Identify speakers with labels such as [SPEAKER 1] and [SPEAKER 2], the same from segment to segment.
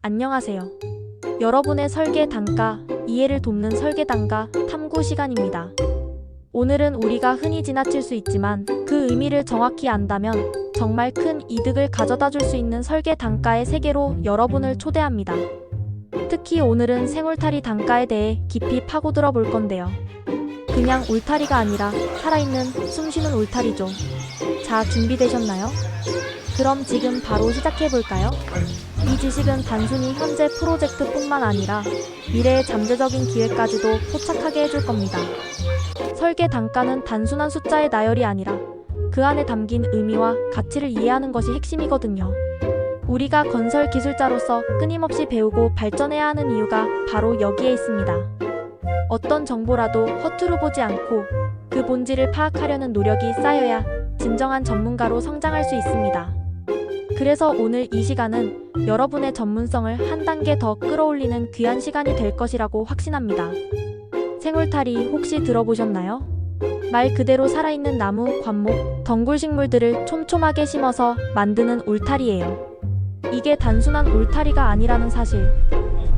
[SPEAKER 1] 안녕하세요. 여러분의 설계 단가, 이해를 돕는 설계 단가 탐구 시간입니다. 오늘은 우리가 흔히 지나칠 수 있지만 그 의미를 정확히 안다면 정말 큰 이득을 가져다 줄 수 있는 설계 단가의 세계로 여러분을 초대합니다. 특히 오늘은 생울타리 단가에 대해 깊이 파고들어 볼 건데요. 그냥 울타리가 아니라 살아있는 숨쉬는 울타리죠. 자, 준비되셨나요? 그럼 지금 바로 시작해볼까요? 이 지식은 단순히 현재 프로젝트뿐만 아니라 미래의 잠재적인 기회까지도 포착하게 해줄 겁니다. 설계 단가는 단순한 숫자의 나열이 아니라 그 안에 담긴 의미와 가치를 이해하는 것이 핵심이거든요. 우리가 건설 기술자로서 끊임없이 배우고 발전해야 하는 이유가 바로 여기에 있습니다. 어떤 정보라도 허투루 보지 않고 그 본질을 파악하려는 노력이 쌓여야 진정한 전문가로 성장할 수 있습니다. 그래서 오늘 이 시간은 여러분의 전문성을 한 단계 더 끌어올리는 귀한 시간이 될 것이라고 확신합니다. 생울타리 혹시 들어보셨나요? 말 그대로 살아있는 나무, 관목, 덩굴식물들을 촘촘하게 심어서 만드는 울타리예요. 이게 단순한 울타리가 아니라는 사실.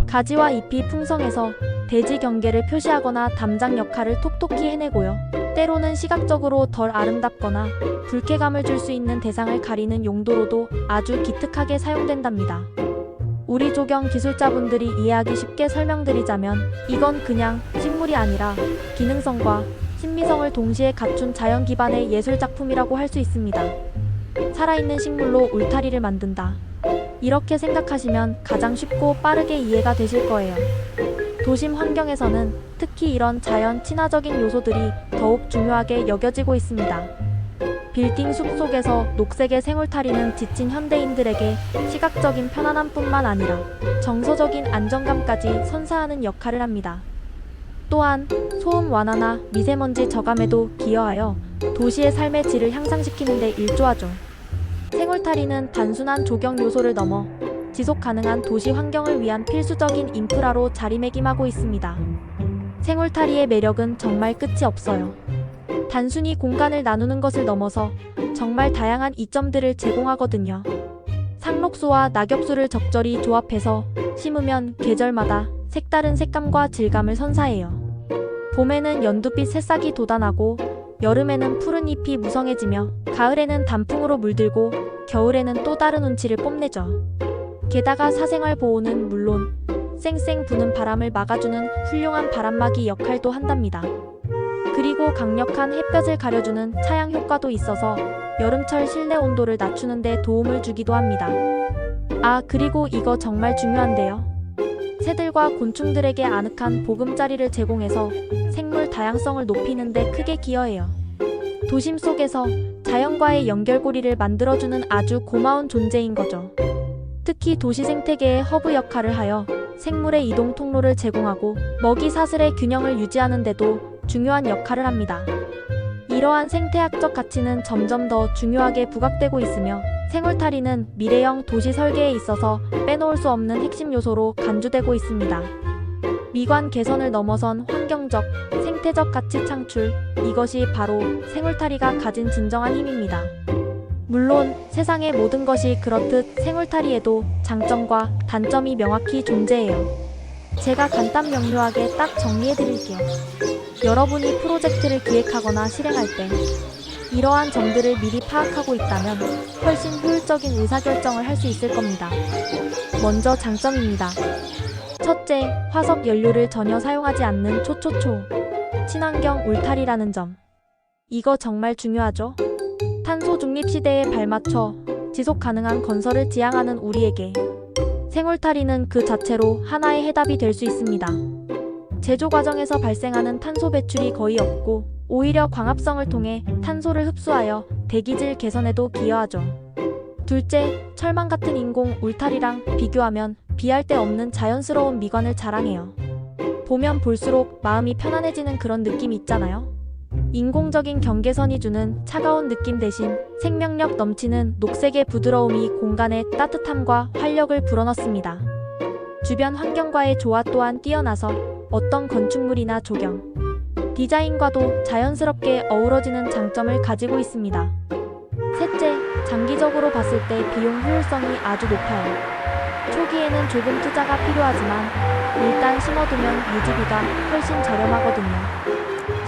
[SPEAKER 1] 가지와 잎이 풍성해서 대지 경계를 표시하거나 담장 역할을 톡톡히 해내고요. 때로는 시각적으로 덜 아름답거나 불쾌감을 줄 수 있는 대상을 가리는 용도로도 아주 기특하게 사용된답니다. 우리 조경 기술자분들이 이해하기 쉽게 설명드리자면 이건 그냥 식물이 아니라 기능성과 신미성을 동시에 갖춘 자연 기반의 예술작품이라고 할 수 있습니다. 살아있는 식물로 울타리를 만든다. 이렇게 생각하시면 가장 쉽고 빠르게 이해가 되실 거예요. 도심 환경에서는 특히 이런 자연 친화적인 요소들이 더욱 중요하게 여겨지고 있습니다. 빌딩 숲 속에서 녹색의 생울타리는 지친 현대인들에게 시각적인 편안함뿐만 아니라 정서적인 안정감까지 선사하는 역할을 합니다. 또한 소음 완화나 미세먼지 저감에도 기여하여 도시의 삶의 질을 향상시키는 데 일조하죠. 생울타리는 단순한 조경 요소를 넘어 지속 가능한 도시 환경을 위한 필수적인 인프라로 자리매김하고 있습니다. 생울타리의 매력은 정말 끝이 없어요. 단순히 공간을 나누는 것을 넘어서 정말 다양한 이점들을 제공하거든요. 상록수와 낙엽수를 적절히 조합해서 심으면 계절마다 색다른 색감과 질감을 선사해요. 봄에는 연두빛 새싹이 돋아나고 여름에는 푸른 잎이 무성해지며 가을에는 단풍으로 물들고 겨울에는 또 다른 운치를 뽐내죠. 게다가 사생활 보호는 물론 쌩쌩 부는 바람을 막아주는 훌륭한 바람막이 역할도 한답니다. 그리고 강력한 햇볕을 가려주는 차양 효과도 있어서 여름철 실내 온도를 낮추는 데 도움을 주기도 합니다. 아, 그리고 이거 정말 중요한데요. 새들과 곤충들에게 아늑한 보금자리를 제공해서 생물 다양성을 높이는 데 크게 기여해요. 도심 속에서 자연과의 연결고리를 만들어주는 아주 고마운 존재인 거죠. 특히 도시 생태계의 허브 역할을 하여 생물의 이동 통로를 제공하고 먹이 사슬의 균형을 유지하는 데도 중요한 역할을 합니다. 이러한 생태학적 가치는 점점 더 중요하게 부각되고 있으며 생울타리는 미래형 도시 설계에 있어서 빼놓을 수 없는 핵심 요소로 간주되고 있습니다. 미관 개선을 넘어선 환경적, 생태적 가치 창출, 이것이 바로 생울타리가 가진 진정한 힘입니다. 물론 세상의 모든 것이 그렇듯 생울타리에도 장점과 단점이 명확히 존재해요. 제가 간단 명료하게 딱 정리해드릴게요. 여러분이 프로젝트를 기획하거나 실행할 때 이러한 점들을 미리 파악하고 있다면 훨씬 효율적인 의사결정을 할 수 있을 겁니다. 먼저 장점입니다. 첫째, 화석 연료를 전혀 사용하지 않는 초초초 친환경 울타리라는 점. 이거 정말 중요하죠? 탄소 중립 시대에 발맞춰 지속 가능한 건설을 지향하는 우리에게 생울타리는 그 자체로 하나의 해답이 될 수 있습니다. 제조 과정에서 발생하는 탄소 배출이 거의 없고 오히려 광합성을 통해 탄소를 흡수하여 대기질 개선에도 기여하죠. 둘째, 철망 같은 인공 울타리랑 비교하면 비할 데 없는 자연스러운 미관을 자랑해요. 보면 볼수록 마음이 편안해지는 그런 느낌 있잖아요. 인공적인 경계선이 주는 차가운 느낌 대신 생명력 넘치는 녹색의 부드러움이 공간에 따뜻함과 활력을 불어넣습니다. 주변 환경과의 조화 또한 뛰어나서 어떤 건축물이나 조경, 디자인과도 자연스럽게 어우러지는 장점을 가지고 있습니다. 셋째, 장기적으로 봤을 때 비용 효율성이 아주 높아요. 초기에는 조금 투자가 필요하지만 일단 심어두면 유지비가 훨씬 저렴하거든요.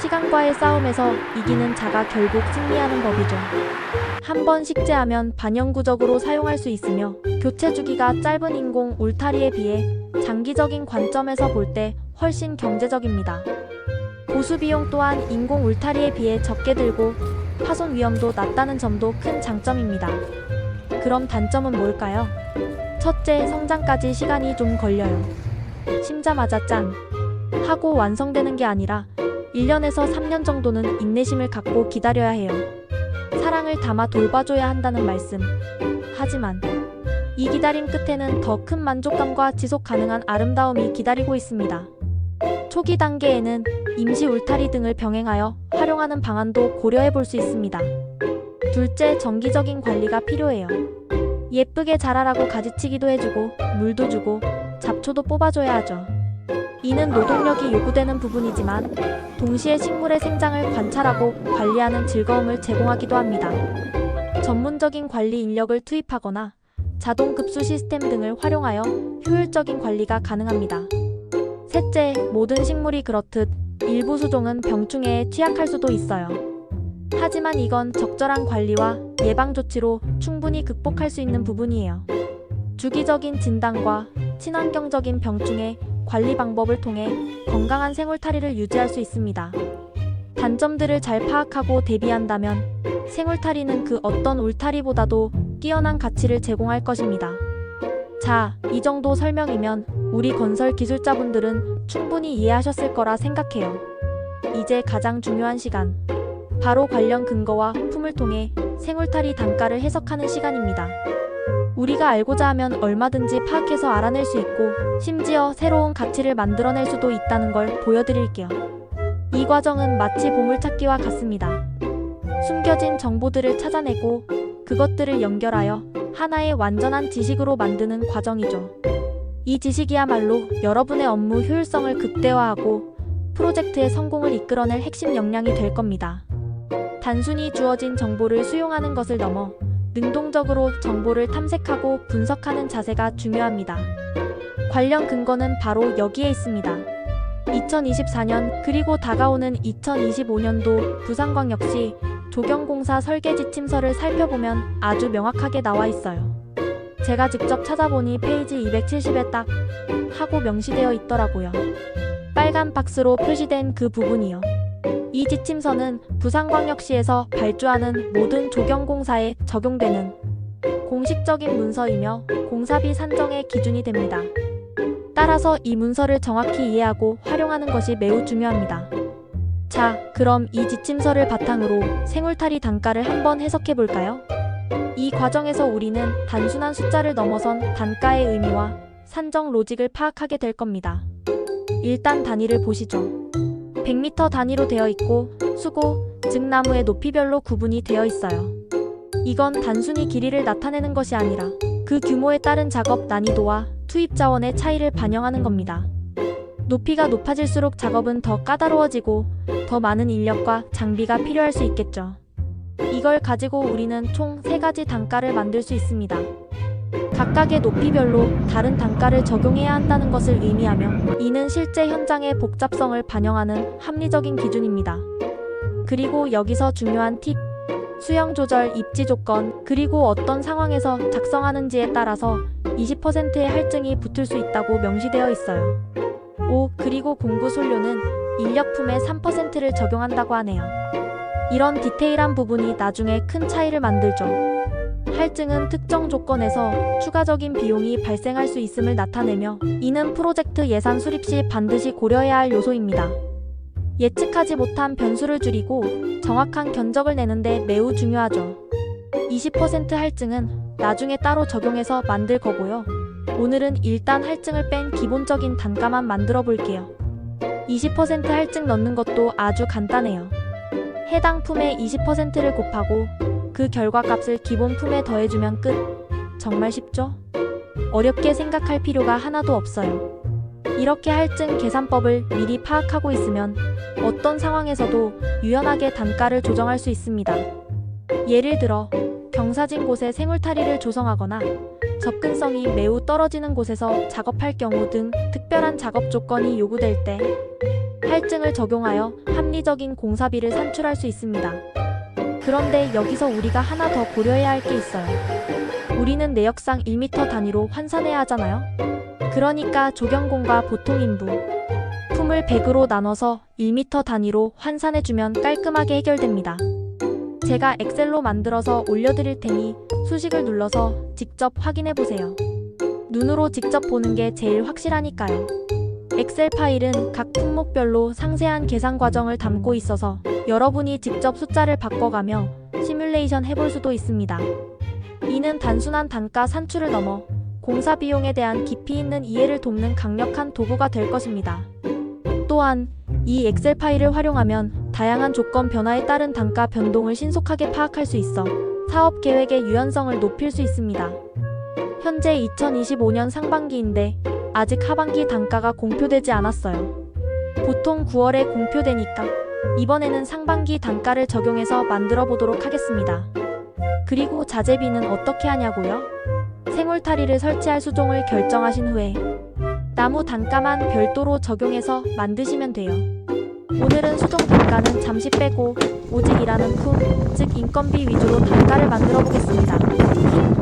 [SPEAKER 1] 시간과의 싸움에서 이기는 자가 결국 승리하는 법이죠. 한번 식재하면 반영구적으로 사용할 수 있으며 교체 주기가 짧은 인공 울타리에 비해 장기적인 관점에서 볼 때 훨씬 경제적입니다. 보수 비용 또한 인공 울타리에 비해 적게 들고 파손 위험도 낮다는 점도 큰 장점입니다. 그럼 단점은 뭘까요? 첫째, 성장까지 시간이 좀 걸려요. 심자마자 짠! 하고 완성되는 게 아니라 1년에서 3년 정도는 인내심을 갖고 기다려야 해요. 사랑을 담아 돌봐줘야 한다는 말씀. 하지만 이 기다림 끝에는 더 큰 만족감과 지속 가능한 아름다움이 기다리고 있습니다. 초기 단계에는 임시 울타리 등을 병행하여 활용하는 방안도 고려해 볼 수 있습니다. 둘째, 정기적인 관리가 필요해요. 예쁘게 자라라고 가지치기도 해주고 물도 주고 잡초도 뽑아줘야 하죠. 이는 노동력이 요구되는 부분이지만 동시에 식물의 생장을 관찰하고 관리하는 즐거움을 제공하기도 합니다. 전문적인 관리 인력을 투입하거나 자동 급수 시스템 등을 활용하여 효율적인 관리가 가능합니다. 셋째, 모든 식물이 그렇듯 일부 수종은 병충해에 취약할 수도 있어요. 하지만 이건 적절한 관리와 예방 조치로 충분히 극복할 수 있는 부분이에요. 주기적인 진단과 친환경적인 병충해 관리 방법을 통해 건강한 생울타리를 유지할 수 있습니다. 단점들을 잘 파악하고 대비한다면 생울타리는 그 어떤 울타리보다도 뛰어난 가치를 제공할 것입니다. 자, 이 정도 설명이면 우리 건설 기술자분들은 충분히 이해하셨을 거라 생각해요. 이제 가장 중요한 시간. 바로 관련 근거와 품을 통해 생울타리 단가를 해석하는 시간입니다. 우리가 알고자 하면 얼마든지 파악해서 알아낼 수 있고 심지어 새로운 가치를 만들어낼 수도 있다는 걸 보여드릴게요. 이 과정은 마치 보물찾기와 같습니다. 숨겨진 정보들을 찾아내고 그것들을 연결하여 하나의 완전한 지식으로 만드는 과정이죠. 이 지식이야말로 여러분의 업무 효율성을 극대화하고 프로젝트의 성공을 이끌어낼 핵심 역량이 될 겁니다. 단순히 주어진 정보를 수용하는 것을 넘어 능동적으로 정보를 탐색하고 분석하는 자세가 중요합니다. 관련 근거는 바로 여기에 있습니다. 2024년 그리고 다가오는 2025년도 부산광역시 조경공사 설계지침서를 살펴보면 아주 명확하게 나와 있어요. 제가 직접 찾아보니 페이지 270에 딱 하고 명시되어 있더라고요. 빨간 박스로 표시된 그 부분이요. 이 지침서는 부산광역시에서 발주하는 모든 조경공사에 적용되는 공식적인 문서이며 공사비 산정의 기준이 됩니다. 따라서 이 문서를 정확히 이해하고 활용하는 것이 매우 중요합니다. 자, 그럼 이 지침서를 바탕으로 생울타리 단가를 한번 해석해 볼까요? 이 과정에서 우리는 단순한 숫자를 넘어선 단가의 의미와 산정 로직을 파악하게 될 겁니다. 일단 단위를 보시죠. 100m 단위로 되어 있고 수고, 즉 나무의 높이별로 구분이 되어 있어요. 이건 단순히 길이를 나타내는 것이 아니라 그 규모에 따른 작업 난이도와 투입 자원의 차이를 반영하는 겁니다. 높이가 높아질수록 작업은 더 까다로워지고 더 많은 인력과 장비가 필요할 수 있겠죠. 이걸 가지고 우리는 총 3가지 단가를 만들 수 있습니다. 각각의 높이별로 다른 단가를 적용해야 한다는 것을 의미하며 이는 실제 현장의 복잡성을 반영하는 합리적인 기준입니다. 그리고 여기서 중요한 팁, 수영 조절, 입지 조건, 그리고 어떤 상황에서 작성하는지에 따라서 20%의 할증이 붙을 수 있다고 명시되어 있어요. 그리고 공구 손료는 인력품의 3%를 적용한다고 하네요. 이런 디테일한 부분이 나중에 큰 차이를 만들죠. 할증은 특정 조건에서 추가적인 비용이 발생할 수 있음을 나타내며 이는 프로젝트 예산 수립 시 반드시 고려해야 할 요소입니다. 예측하지 못한 변수를 줄이고 정확한 견적을 내는데 매우 중요하죠. 20% 할증은 나중에 따로 적용해서 만들 거고요. 오늘은 일단 할증을 뺀 기본적인 단가만 만들어 볼게요. 20% 할증 넣는 것도 아주 간단해요. 해당 품의 20%를 곱하고 그 결과값을 기본 품에 더해주면 끝. 정말 쉽죠? 어렵게 생각할 필요가 하나도 없어요. 이렇게 할증 계산법을 미리 파악하고 있으면 어떤 상황에서도 유연하게 단가를 조정할 수 있습니다. 예를 들어 경사진 곳에 생울타리를 조성하거나 접근성이 매우 떨어지는 곳에서 작업할 경우 등 특별한 작업 조건이 요구될 때 할증을 적용하여 합리적인 공사비를 산출할 수 있습니다. 그런데 여기서 우리가 하나 더 고려해야 할 게 있어요. 우리는 내역상 1m 단위로 환산해야 하잖아요. 그러니까 조경공과 보통 인부 품을 100으로 나눠서 1m 단위로 환산해주면 깔끔하게 해결됩니다. 제가 엑셀로 만들어서 올려드릴 테니 수식을 눌러서 직접 확인해보세요. 눈으로 직접 보는 게 제일 확실하니까요. 엑셀 파일은 각 품목별로 상세한 계산 과정을 담고 있어서 여러분이 직접 숫자를 바꿔가며 시뮬레이션 해볼 수도 있습니다. 이는 단순한 단가 산출을 넘어 공사 비용에 대한 깊이 있는 이해를 돕는 강력한 도구가 될 것입니다. 또한 이 엑셀 파일을 활용하면 다양한 조건 변화에 따른 단가 변동을 신속하게 파악할 수 있어 사업 계획의 유연성을 높일 수 있습니다. 현재 2025년 상반기인데 아직 하반기 단가가 공표되지 않았어요. 보통 9월에 공표되니까 이번에는 상반기 단가를 적용해서 만들어 보도록 하겠습니다. 그리고 자재비는 어떻게 하냐고요? 생울타리를 설치할 수종을 결정하신 후에 나무 단가만 별도로 적용해서 만드시면 돼요. 오늘은 수종 단가는 잠시 빼고 오직 일하는 품, 즉 인건비 위주로 단가를 만들어 보겠습니다.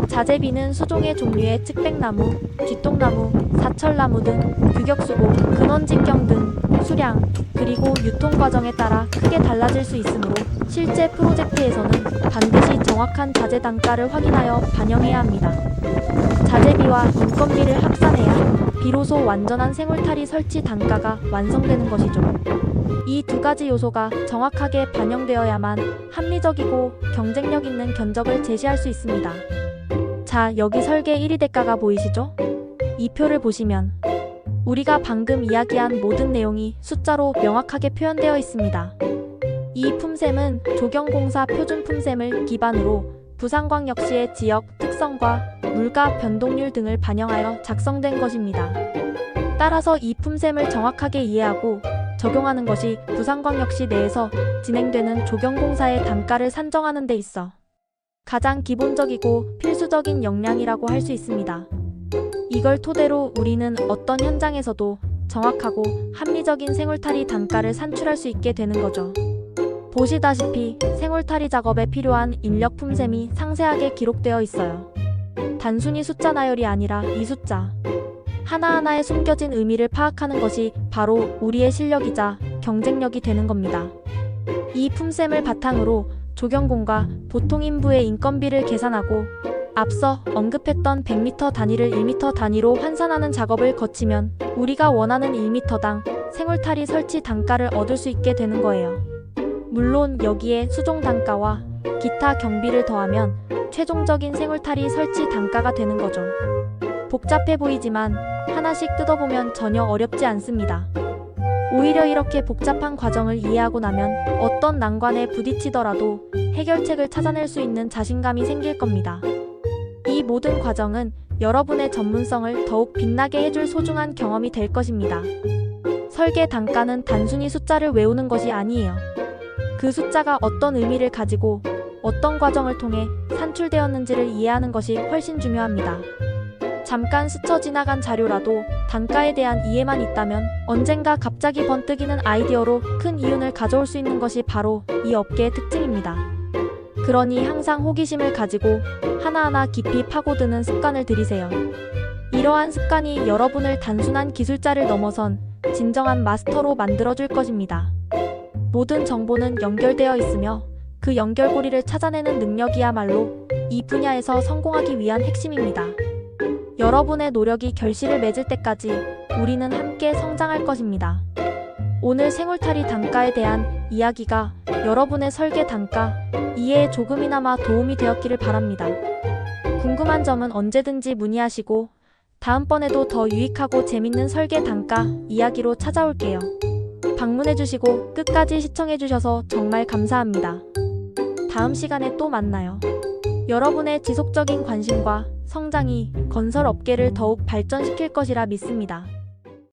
[SPEAKER 1] 자재비는 수종의 종류에 측백나무, 뒷동나무, 사철나무 등 규격수고 근원직경 등 수량, 그리고 유통 과정에 따라 크게 달라질 수 있으므로 실제 프로젝트에서는 반드시 정확한 자재 단가를 확인하여 반영해야 합니다. 자재비와 인건비를 합산해야 비로소 완전한 생울타리 설치 단가가 완성되는 것이죠. 이 두 가지 요소가 정확하게 반영되어야만 합리적이고 경쟁력 있는 견적을 제시할 수 있습니다. 자, 여기 설계 1위 대가가 보이시죠? 이 표를 보시면 우리가 방금 이야기한 모든 내용이 숫자로 명확하게 표현되어 있습니다. 이 품셈은 조경공사 표준 품셈을 기반으로 부산광역시의 지역 특성과 물가 변동률 등을 반영하여 작성된 것입니다. 따라서 이 품셈을 정확하게 이해하고 적용하는 것이 부산광역시 내에서 진행되는 조경공사의 단가를 산정하는 데 있어 가장 기본적이고 필수적인 역량이라고 할 수 있습니다. 이걸 토대로 우리는 어떤 현장에서도 정확하고 합리적인 생울타리 단가를 산출할 수 있게 되는 거죠. 보시다시피 생울타리 작업에 필요한 인력 품셈이 상세하게 기록되어 있어요. 단순히 숫자 나열이 아니라 이 숫자 하나하나에 숨겨진 의미를 파악하는 것이 바로 우리의 실력이자 경쟁력이 되는 겁니다. 이 품셈을 바탕으로 조경공과 보통 인부의 인건비를 계산하고 앞서 언급했던 100m 단위를 1m 단위로 환산하는 작업을 거치면 우리가 원하는 1m당 생울타리 설치 단가를 얻을 수 있게 되는 거예요. 물론 여기에 수종 단가와 기타 경비를 더하면 최종적인 생울타리 설치 단가가 되는 거죠. 복잡해 보이지만 하나씩 뜯어보면 전혀 어렵지 않습니다. 오히려 이렇게 복잡한 과정을 이해하고 나면 어떤 난관에 부딪히더라도 해결책을 찾아낼 수 있는 자신감이 생길 겁니다. 이 모든 과정은 여러분의 전문성을 더욱 빛나게 해줄 소중한 경험이 될 것입니다. 설계 단가는 단순히 숫자를 외우는 것이 아니에요. 그 숫자가 어떤 의미를 가지고 어떤 과정을 통해 산출되었는지를 이해하는 것이 훨씬 중요합니다. 잠깐 스쳐 지나간 자료라도 단가에 대한 이해만 있다면 언젠가 갑자기 번뜩이는 아이디어로 큰 이윤을 가져올 수 있는 것이 바로 이 업계의 특징입니다. 그러니 항상 호기심을 가지고 하나하나 깊이 파고드는 습관을 들이세요. 이러한 습관이 여러분을 단순한 기술자를 넘어선 진정한 마스터로 만들어줄 것입니다. 모든 정보는 연결되어 있으며 그 연결고리를 찾아내는 능력이야말로 이 분야에서 성공하기 위한 핵심입니다. 여러분의 노력이 결실을 맺을 때까지 우리는 함께 성장할 것입니다. 오늘 생울타리 단가에 대한 이야기가 여러분의 설계 단가 이해에 조금이나마 도움이 되었기를 바랍니다. 궁금한 점은 언제든지 문의하시고 다음번에도 더 유익하고 재밌는 설계 단가 이야기로 찾아올게요. 방문해주시고 끝까지 시청해주셔서 정말 감사합니다. 다음 시간에 또 만나요. 여러분의 지속적인 관심과 성장이 건설 업계를 더욱 발전시킬 것이라 믿습니다.